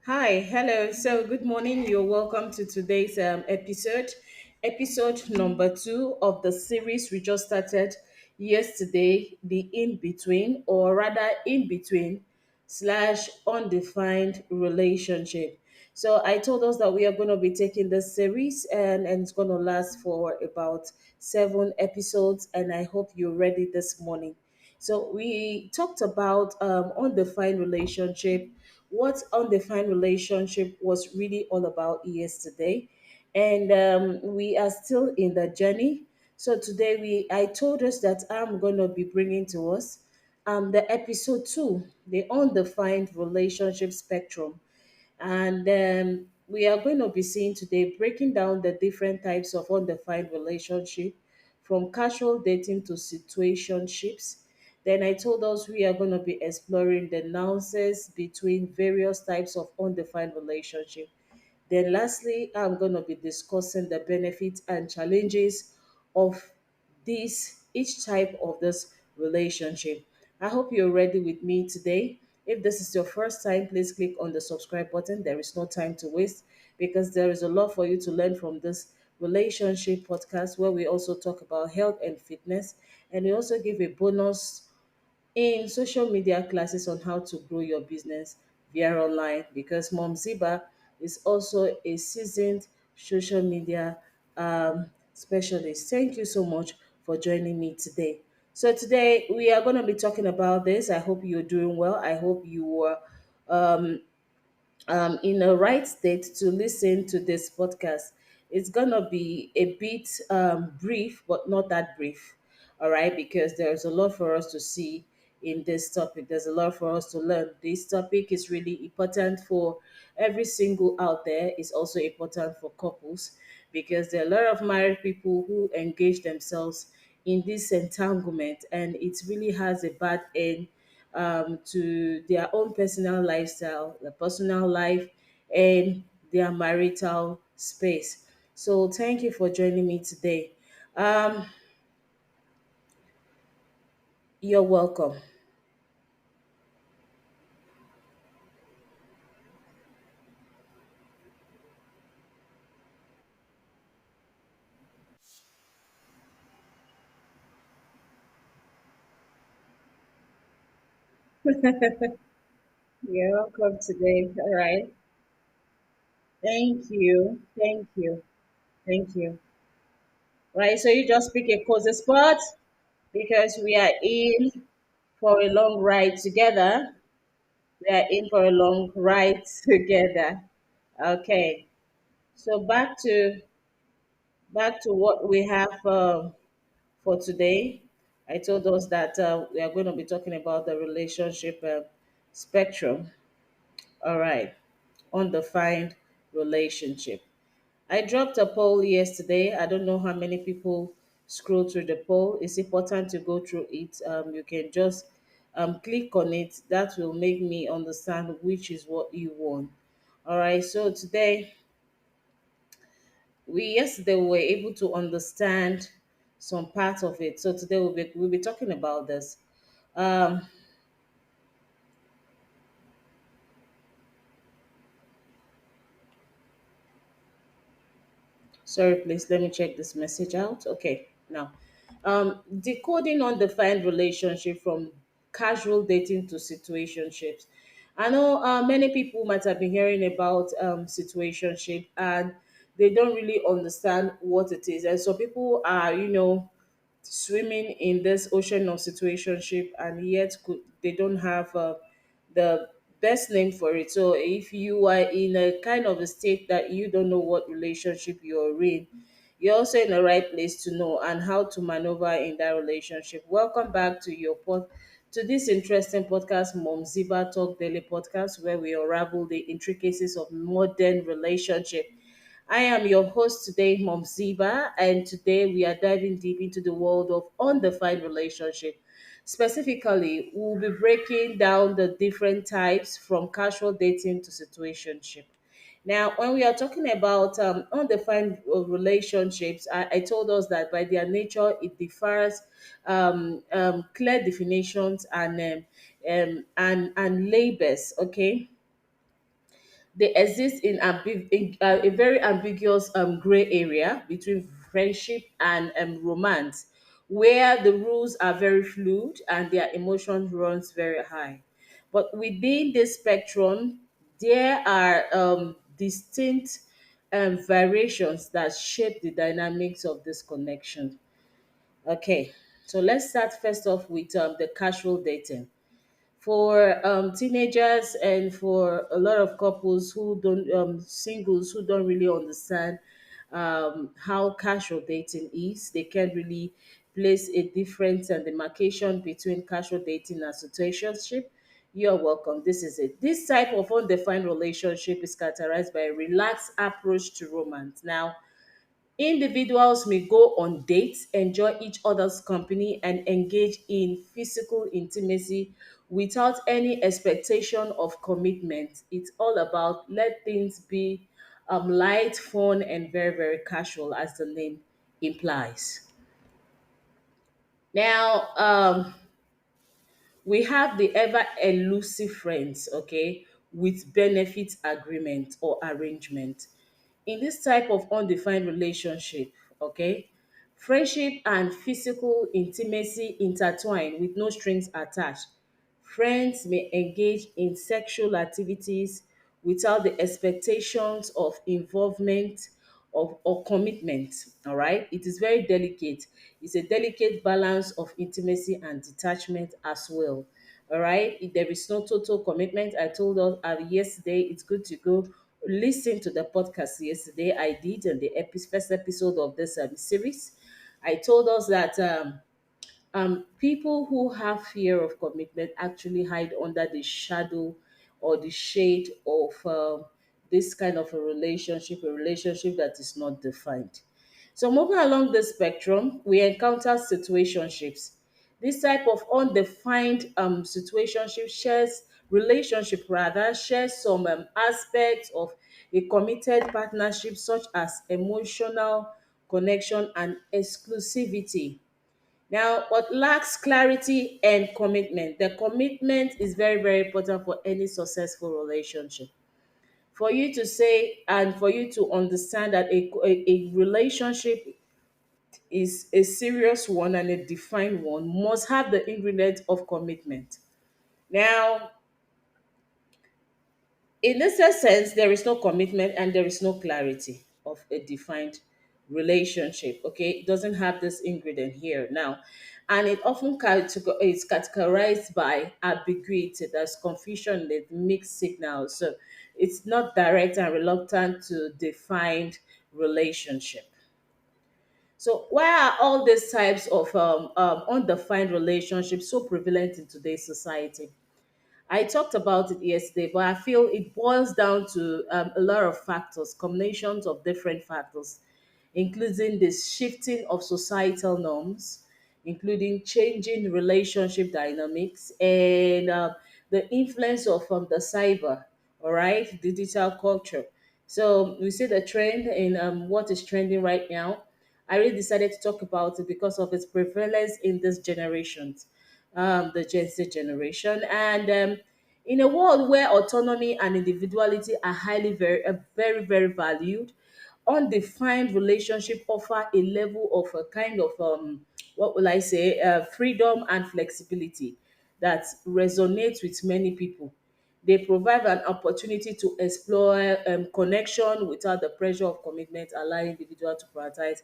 Hi, hello. So, good morning. You're welcome to today's episode number two of the series we just started yesterday, the in between, or rather, in between slash undefined relationship. So, I told us that we are going to be taking this series and it's going to last for about 7 episodes, and I hope you're ready this morning. So we talked about undefined relationship, what undefined relationship was really all about yesterday, and we are still in the journey. So today I told us that I'm going to be bringing to us the episode two, the undefined relationship spectrum. And we are going to be seeing today breaking down the different types of undefined relationship from casual dating to situationships. Then I told us we are going to be exploring the nuances between various types of undefined relationship. Then, lastly, I'm going to be discussing the benefits and challenges of each type of this relationship. I hope you're ready with me today. If this is your first time, please click on the subscribe button. There is no time to waste because there is a lot for you to learn from this relationship podcast where we also talk about health and fitness, and we also give a bonus in social media classes on how to grow your business via online because Mumzibah is also a seasoned social media specialist. Thank you so much for joining me today. So today we are going to be talking about this. I hope you're doing well. I hope you are in a right state to listen to this podcast. It's gonna be a bit brief, but not that brief. All right, because there's a lot for us to see in this topic. There's a lot for us to learn. This topic is really important for every single out there. It's also important for couples because there are a lot of married people who engage themselves in this entanglement, and it really has a bad end to their own personal lifestyle, their personal life, and their marital space. So, thank you for joining me today. Um, you're welcome. You're welcome today. All right. Thank you. Thank you. Thank you. Right. So, you just pick a cozy spot because we are in for a long ride together. We are in for a long ride together. Okay. So back to what we have for today. I told us that we are going to be talking about the relationship spectrum. All right, undefined relationship. I dropped a poll yesterday. I don't know how many people scroll through the poll. It's important to go through it. You can just click on it. That will make me understand which is what you want. All right. So today we yesterday we were able to understand some part of it. So today we'll be talking about this. Um, Sorry, please let me check this message out. Okay, now decoding undefined relationship from casual dating to situationships. I know many people might have been hearing about situationship and they don't really understand what it is, and so people are swimming in this ocean of situationship and yet they don't have the best name for it. So if you are in a kind of a state that you don't know what relationship you're in, you're also in the right place to know and how to maneuver in that relationship. Welcome back to to this interesting podcast, Mumzibah Talk Daily Podcast, where we unravel the intricacies of modern relationship. I am your host today, Mumzibah, and today we are diving deep into the world of undefined relationship. Specifically, we'll be breaking down the different types from casual dating to situationship. Now, when we are talking about undefined relationships, I told us that by their nature, it differs clear definitions and labels. Okay, They exist in a very ambiguous gray area between friendship and romance, where the rules are very fluid and their emotion runs very high. But within this spectrum, there are distinct variations that shape the dynamics of this connection. Okay, so let's start first off with the casual dating. For teenagers and for a lot of couples who don't, singles who don't really understand how casual dating is, they can't really place a difference and demarcation between casual dating and situationship. You're welcome. This is it. This type of undefined relationship is characterized by a relaxed approach to romance. Now, individuals may go on dates, enjoy each other's company, and engage in physical intimacy without any expectation of commitment. It's all about let things be light, fun, and very, very casual, as the name implies. Now, we have the ever elusive friends, okay, with benefit agreement or arrangement. In this type of undefined relationship, okay, friendship and physical intimacy intertwine with no strings attached. Friends may engage in sexual activities without the expectations of involvement or commitment. All right. It is very delicate. It's a delicate balance of intimacy and detachment as well. All right. If there is no total commitment, I told us yesterday, it's good to go listen to the podcast yesterday. I did on the first episode of this series. I told us that people who have fear of commitment actually hide under the shadow or the shade of this kind of a relationship that is not defined. So, moving along the spectrum, we encounter situationships. This type of undefined situationship shares relationship rather shares some aspects of a committed partnership, such as emotional connection and exclusivity. Now, what lacks clarity and commitment. The commitment is very, very important for any successful relationship. For you to say and for you to understand that a relationship is a serious one and a defined one must have the ingredient of commitment. Now, in this sense, there is no commitment and there is no clarity of a defined relationship. Okay, it doesn't have this ingredient here now, and it often is categorized by ambiguity. There's confusion with mixed signals, so it's not direct and reluctant to defined relationship. So why are all these types of undefined relationships so prevalent in today's society? I talked about it yesterday, but I feel it boils down to a lot of factors, combinations of different factors, including the shifting of societal norms, including changing relationship dynamics, and the influence of the cyber, all right, digital culture. So we see the trend in what is trending right now. I really decided to talk about it because of its prevalence in this generation, the Gen Z generation. And in a world where autonomy and individuality are very, very valued, undefined relationship offer a level of a kind of what will I say, freedom and flexibility that resonates with many people. They provide an opportunity to explore connection without the pressure of commitment, allowing individual to prioritize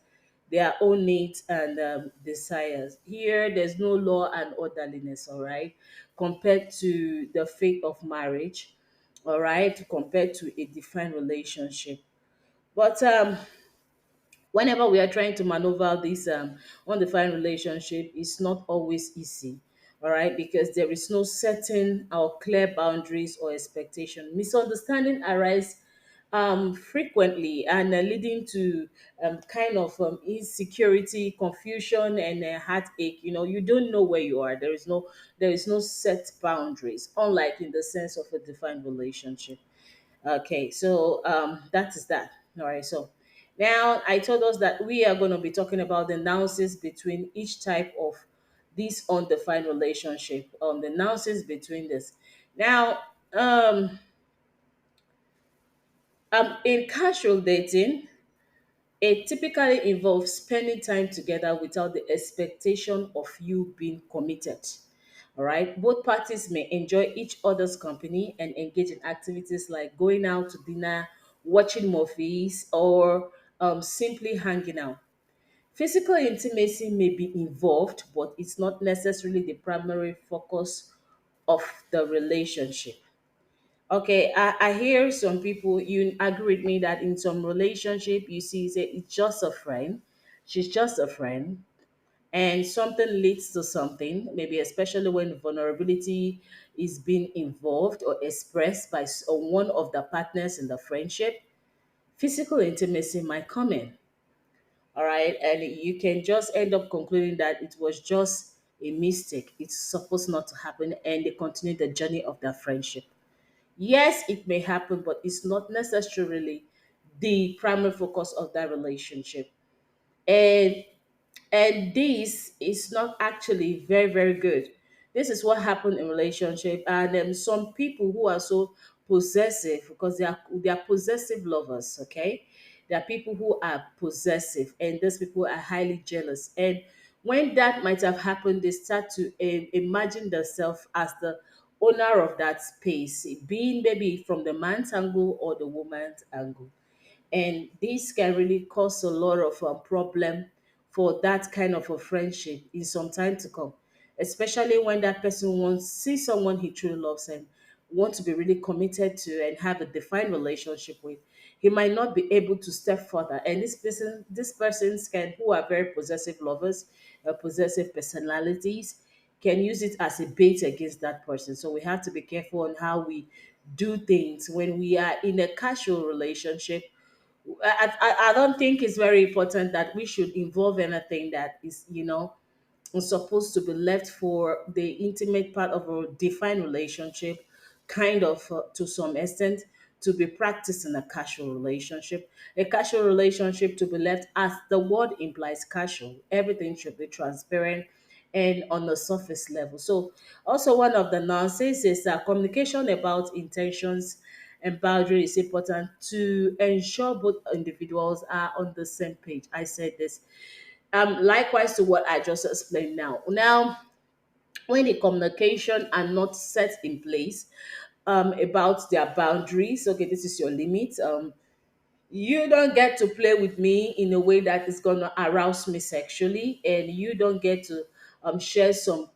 their own needs and desires. Here, there's no law and orderliness, all right, compared to the faith of marriage, all right, compared to a defined relationship. But whenever we are trying to maneuver this undefined relationship, it's not always easy, all right, because there is no certain or clear boundaries or expectation. Misunderstanding arise frequently and leading to kind of insecurity, confusion, and heartache. You know, you don't know where you are. There is no set boundaries, unlike in the sense of a defined relationship. Okay, so that is that. All right, so now I told us that we are going to be talking about the nuances between each type of this undefined relationship, the nuances between this. Now, In casual dating, it typically involves spending time together without the expectation of you being committed. All right. Both parties may enjoy each other's company and engage in activities like going out to dinner, watching movies, or simply hanging out. Physical intimacy may be involved, but it's not necessarily the primary focus of the relationship. Okay, I hear some people, you agree with me that in some relationship you see say it's just a friend, she's just a friend, and something leads to something, maybe especially when vulnerability is being involved or expressed by one of the partners in the friendship, physical intimacy might come in. All right, and you can just end up concluding that it was just a mistake, it's supposed not to happen, and they continue the journey of their friendship. Yes, it may happen, but it's not necessarily the primary focus of that relationship. And this is not actually very, very good. This is what happened in relationship, and some people who are so possessive because they are possessive lovers. Okay, there are people who are possessive, and those people are highly jealous. And when that might have happened, they start to imagine themselves as the owner of that space, being maybe from the man's angle or the woman's angle, and this can really cause a lot of problem for that kind of a friendship in some time to come, especially when that person wants see someone he truly loves and want to be really committed to and have a defined relationship with. He might not be able to step further, and this persons can who are very possessive lovers, possessive personalities, can use it as a bait against that person. So we have to be careful on how we do things when we are in a casual relationship. I don't think it's very important that we should involve anything that is, supposed to be left for the intimate part of a defined relationship, kind of to some extent, to be practiced in a casual relationship. A casual relationship to be left, as the word implies, casual. Everything should be transparent and on the surface level. So, also one of the nuances is that communication about intentions and boundaries is important to ensure both individuals are on the same page. I said this likewise to what I just explained now. Now, when the communication are not set in place about their boundaries, okay, this is your limit. You don't get to play with me in a way that is gonna arouse me sexually, and you don't get to share some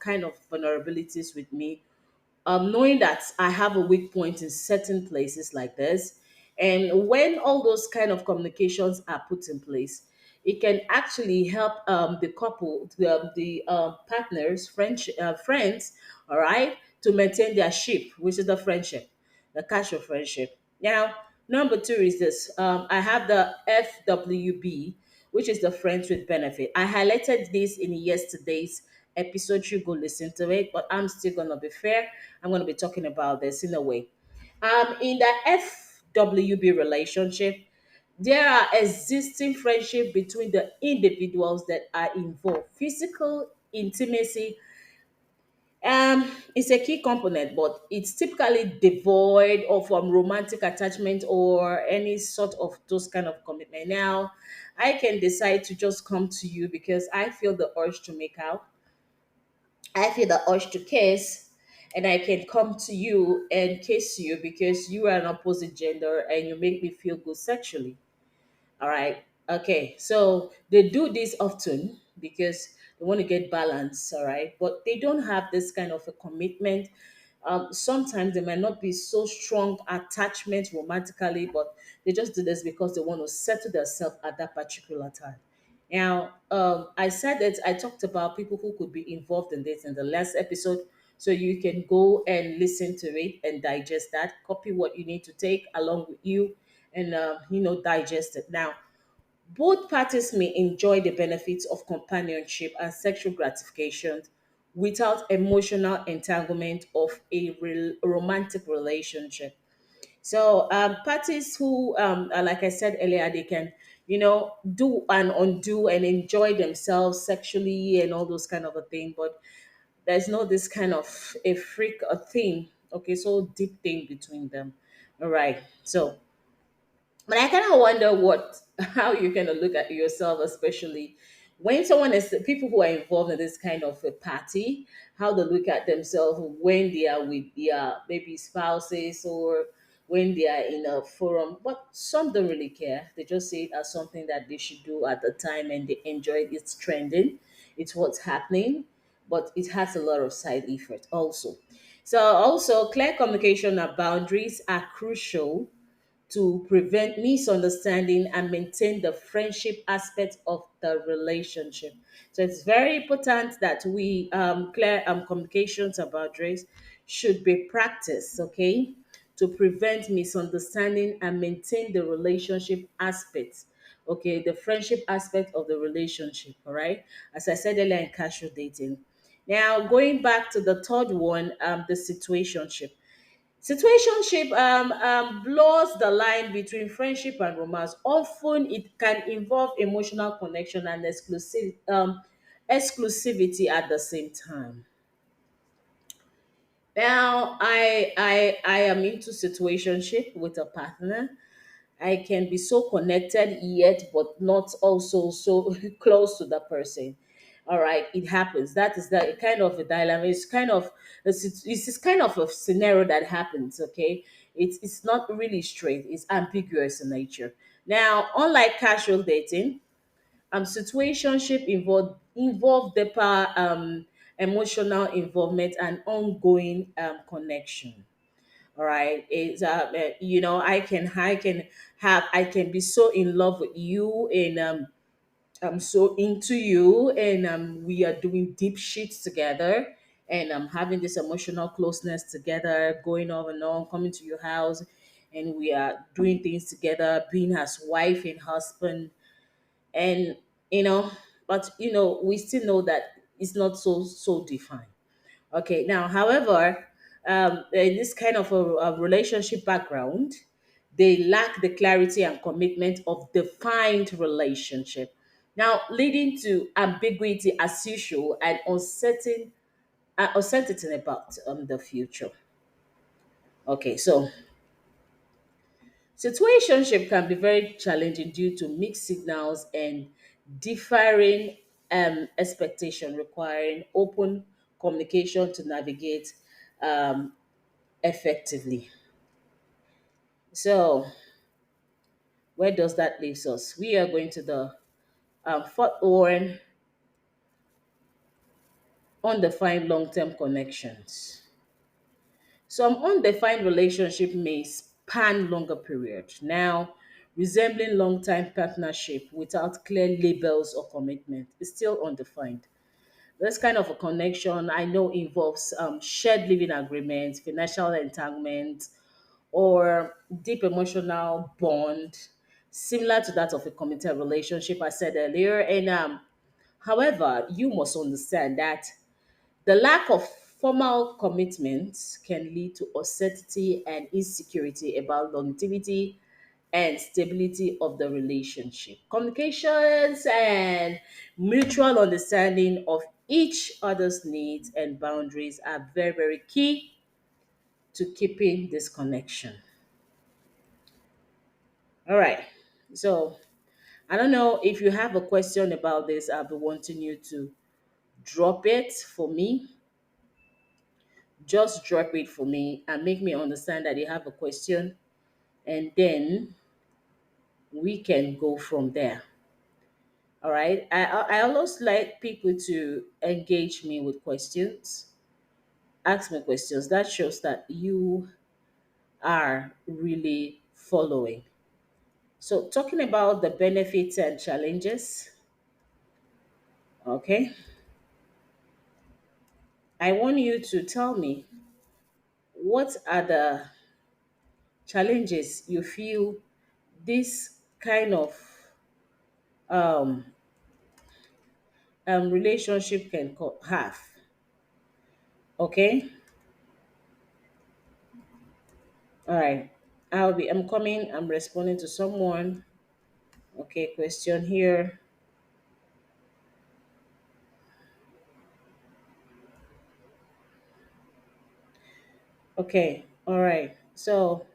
kind of vulnerabilities with me, knowing that I have a weak point in certain places like this. And when all those kind of communications are put in place, it can actually help the couple, the partners, friends, all right, to maintain their ship, which is the friendship, the casual friendship. Now, number two is this. I have the FWB, which is the friends with benefit. I highlighted this in yesterday's episode. You go listen to it, but I'm still gonna be fair. I'm gonna be talking about this in a way. In the FWB relationship, there are existing friendship between the individuals that are involved. Physical intimacy is a key component, but it's typically devoid of romantic attachment or any sort of those kind of commitment. Now, I can decide to just come to you because I feel the urge to make out. I feel the urge to kiss, and I can come to you and kiss you because you are an opposite gender and you make me feel good sexually. All right. Okay. So they do this often because they want to get balance. All right. But they don't have this kind of a commitment. Sometimes they might not be so strong attachment romantically, but they just do this because they want to settle themselves at that particular time. Now, I said that I talked about people who could be involved in this in the last episode. So you can go and listen to it and digest that, copy what you need to take along with you, and digest it. Now, both parties may enjoy the benefits of companionship and sexual gratification without emotional entanglement of a romantic relationship. So parties who, like I said earlier, they can, do and undo and enjoy themselves sexually and all those kind of a thing. But there's no this kind of a freak a thing, okay, so deep thing between them. All right. So But I kind of wonder what how you're gonna look at yourself, especially when someone is people who are involved in this kind of a party, how they look at themselves when they are with their maybe spouses or when they are in a forum. But some don't really care. They just see it as something that they should do at the time and they enjoy it. It's trending. It's what's happening. But it has a lot of side effects also. So also clear communication and boundaries are crucial to prevent misunderstanding and maintain the friendship aspect of the relationship. So it's very important that we clear communications about race should be practiced, okay, to prevent misunderstanding and maintain the relationship aspects, okay, the friendship aspect of the relationship, all right, as I said earlier in casual dating. Now, going back to the third one, the situationship. Situationship blurs the line between friendship and romance. Often, it can involve emotional connection and exclusivity at the same time. Now, I am into situationship with a partner. I can be so connected yet, but not also so close to the person. All right, it happens. That is the kind of a dilemma. It's kind of it's kind of a scenario that happens. Okay, it's not really straight. It's ambiguous in nature. Now, unlike casual dating, situationship involve deeper emotional involvement and ongoing connection. All right, it's I can be so in love with you, and I'm so into you, and we are doing deep shit together, and I'm having this emotional closeness together, going on and on, coming to your house, and we are doing things together, being as wife and husband, and you know, but we still know that it's not so defined. Okay, now, however, in this kind of a relationship background, they lack the clarity and commitment of defined relationship. Now, leading to ambiguity as usual and uncertainty about the future. Okay, so situationship can be very challenging due to mixed signals and differing expectation, requiring open communication to navigate um, effectively. So, where does that leave us? We are going to the fourth one: undefined long term connections. Some undefined relationship may span longer periods. Now, resembling long time partnership without clear labels or commitment is still undefined. This kind of a connection I know involves shared living agreements, financial entanglement, or deep emotional bond, similar to that of a committed relationship, I said earlier. And however, you must understand that the lack of formal commitment can lead to uncertainty and insecurity about longevity and stability of the relationship. Communications and mutual understanding of each other's needs and boundaries are very, very key to keeping this connection. All right. So I don't know if you have a question about this. I'll be wanting you to drop it for me. Just drop it for me and make me understand that you have a question, and then we can go from there. All right. I always like people to engage me with questions, ask me questions. That shows that you are really following. So, talking about the benefits and challenges, okay, I want you to tell me what are the challenges you feel this kind of um, relationship can have. Okay, all right. I'm coming. I'm responding to someone. Okay, question here. Okay, all right. So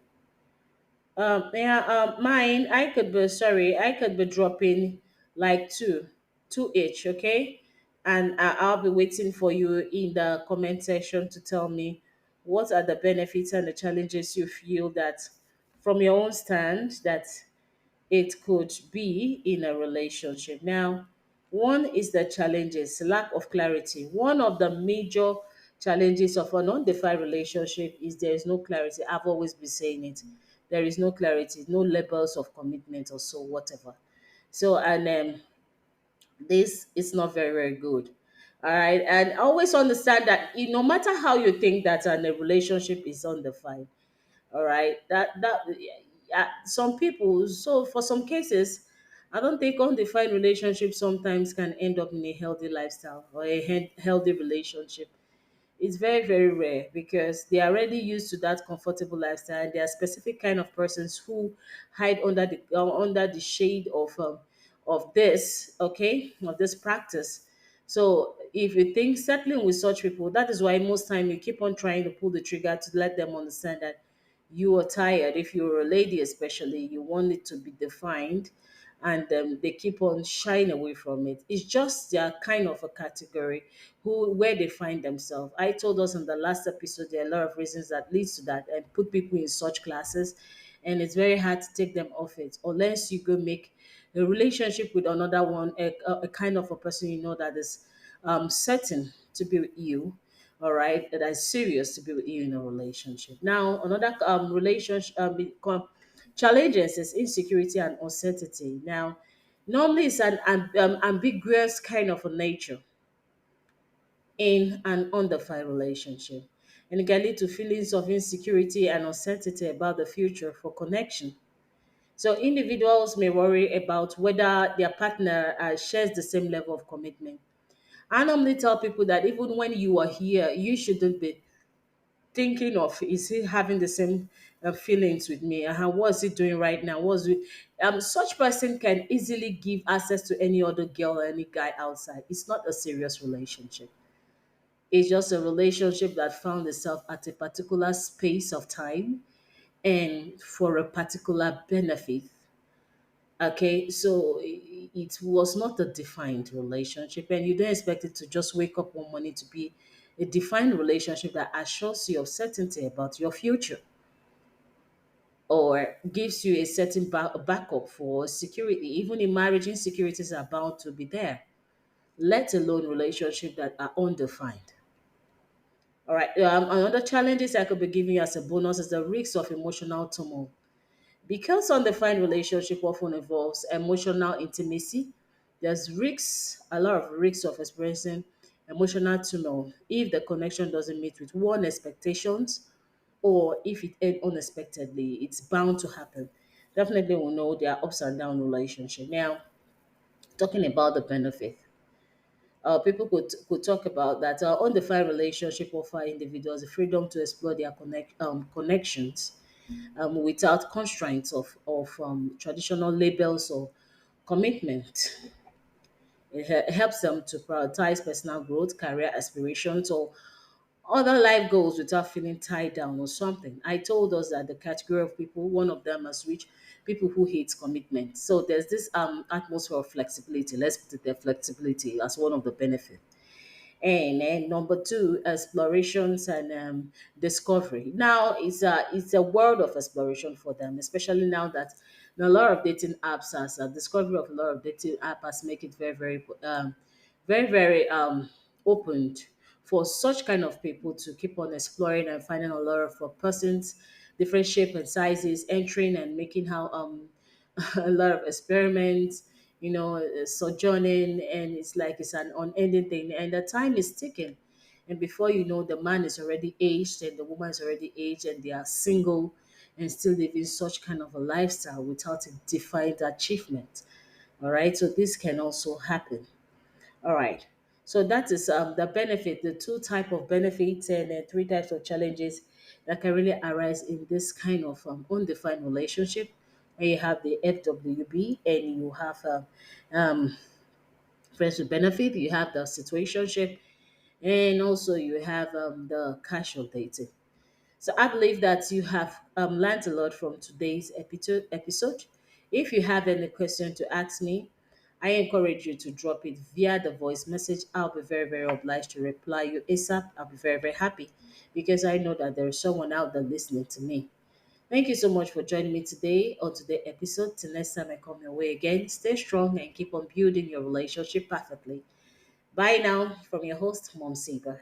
Mine, I could be dropping like two each, okay? And I'll be waiting for you in the comment section to tell me what are the benefits and the challenges you feel that from your own stand that it could be in a relationship. Now, one is the challenges, lack of clarity. One of the major challenges of an undefined relationship is there is no clarity. I've always been saying it. There is no clarity, no levels of commitment or so, whatever. So, and this is not very, very good. All right. And always understand that no matter how you think that a relationship is undefined, all right, some people, so for some cases, I don't think undefined relationships sometimes can end up in a healthy lifestyle or a healthy relationship. It's very, very rare because they are already used to that comfortable lifestyle, and there are specific kind of persons who hide under the shade of this, okay, of this practice. So if you think settling with such people, that is why most time you keep on trying to pull the trigger to let them understand that you are tired. If you're a lady, especially, you want it to be defined, and they keep on shying away from it. It's just their kind of a category who where they find themselves. I told us in the last episode there are a lot of reasons that leads to that and put people in such classes, and it's very hard to take them off it unless you go make a relationship with another one, a kind of a person you know that is certain to be with you, all right, that is serious to be with you in a relationship. Now, another relationship challenges is insecurity and uncertainty. Now, normally it's an ambiguous kind of a nature in an undefined relationship, and it can lead to feelings of insecurity and uncertainty about the future for connection. So individuals may worry about whether their partner shares the same level of commitment. I normally tell people that even when you are here, you shouldn't be thinking of is he having the same feelings with me, and what is he doing right now, what's it such person can easily give access to any other girl or any guy outside. It's not a serious relationship. It's just a relationship that found itself at a particular space of time and for a particular benefit. Okay, so it was not a defined relationship, and you don't expect it to just wake up one morning to be a defined relationship that assures you of certainty about your future or gives you a certain backup for security. Even in marriage, insecurities are bound to be there, let alone relationships that are undefined. All right, another challenges I could be giving you as a bonus is the risks of emotional turmoil. Because undefined relationship often involves emotional intimacy, there's risks, a lot of risks of experiencing emotional turmoil if the connection doesn't meet with one expectations or if it ends unexpectedly. It's bound to happen. Definitely we know there are ups and downs in relationship. Now, talking about the benefit. People could talk about that undefined relationship offer individuals the freedom to explore their connections without constraints of traditional labels or commitment. It helps them to prioritize personal growth, career aspirations, or other life goals without feeling tied down or something. I told us that the category of people, one of them must reach people who hate commitment. So there's this atmosphere of flexibility. Let's put it there, flexibility as one of the benefits. And number two, explorations and discovery. Now it's a world of exploration for them, especially now that a lot of dating apps has a discovery of a lot of dating apps has make it very very opened for such kind of people to keep on exploring and finding a lot of persons, different shape and sizes, entering and making how a lot of experiments, sojourning, and it's like it's an unending thing, and the time is ticking. And before you know, the man is already aged and the woman is already aged, and they are single and still living such kind of a lifestyle without a defined achievement. All right, so this can also happen. All right. So that is the benefit, the two type of benefits and three types of challenges that can really arise in this kind of undefined relationship. Where you have the FWB and you have um, friends with benefit, you have the situationship, and also you have the casual dating. So I believe that you have learned a lot from today's episode. If you have any question to ask me, I encourage you to drop it via the voice message. I'll be very, very obliged to reply you ASAP. I'll be very, very happy because I know that there is someone out there listening to me. Thank you so much for joining me today on today's episode. Till next time I come your way again, stay strong and keep on building your relationship perfectly. Bye now from your host, Mumzibah.